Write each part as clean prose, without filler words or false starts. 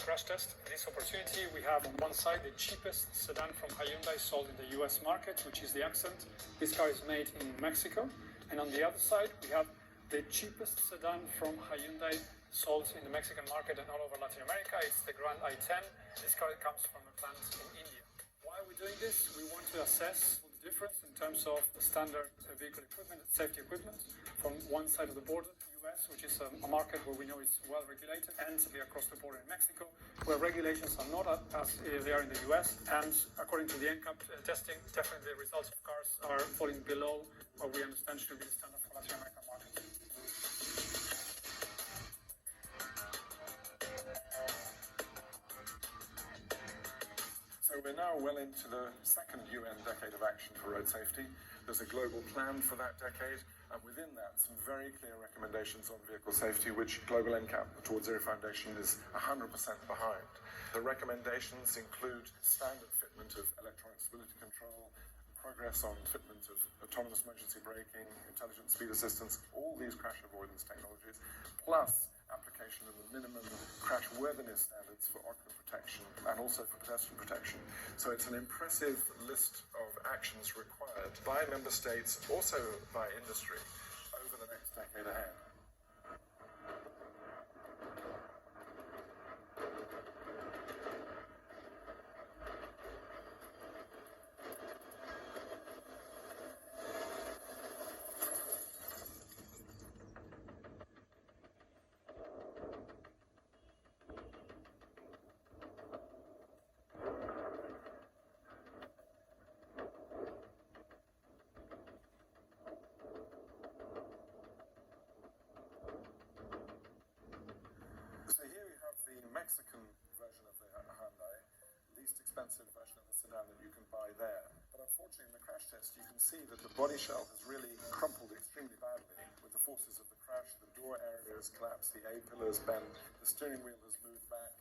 crash test. In this opportunity, we have on one side the cheapest sedan from Hyundai sold in the US market, which is the Accent. This car is made in Mexico. And on the other side, we have the cheapest sedan from Hyundai sold in the Mexican market and all over Latin America. It's the Grand i10. This car comes from a plant in India. Why are we doing this? We want to assess the difference in terms of the standard vehicle equipment, safety equipment, from one side of the border, US, which is a market where we know is well regulated, and across the border in Mexico, where regulations are not as they are in the US. And according to the NCAP testing, definitely the results of cars are falling below what we understand should be the standard for Latin American markets. So we're now well into the second UN Decade of Action for Road Safety. There's a global plan for that decade, and within that, some very clear recommendations on vehicle safety, which Global NCAP, the Towards Zero Foundation, is 100% behind. The recommendations include standard fitment of electronic stability control, progress on fitment of autonomous emergency braking, intelligent speed assistance, all these crash avoidance technologies, plus application of the minimum crash worthiness standards for occupant protection and also for pedestrian protection. So it's an impressive list of actions required by member states, also by industry, over the next decade ahead. Mexican version of the Hyundai, least expensive version of the sedan that you can buy there. But unfortunately, in the crash test, you can see that the body shell has really crumpled extremely badly with the forces of the crash. The door area has collapsed, the A-pillar has bent, the steering wheel has moved back,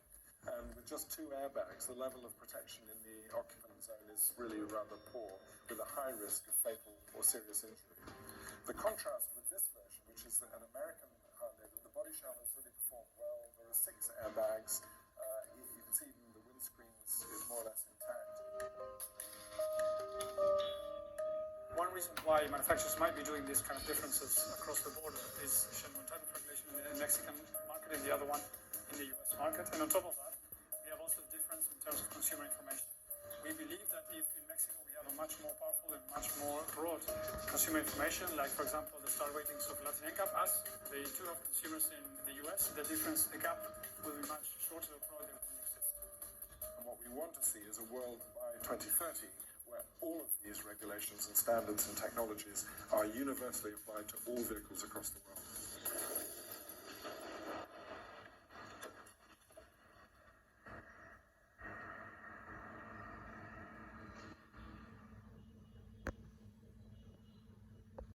and with just 2 airbags, the level of protection in the occupant zone is really rather poor, with a high risk of fatal or serious injury. The contrast with this version, which is an American Hyundai, the body shell has really performed well. There are 6 airbags. You can see even the windscreen is more or less intact. One reason why manufacturers might be doing these kind of differences across the border is genuine type of regulation in the Mexican market and the other one in the US market. And on top of that, we have also a difference in terms of consumer information. We believe that if in Mexico we have a much more powerful and much more broad consumer information, like for example the star ratings of Latin NCAP, as they do have consumers in the US, the difference, the gap will be much shorter, probably won't exist. And what we want to see is a world by 2030 where all of these regulations and standards and technologies are universally applied to all vehicles across the world.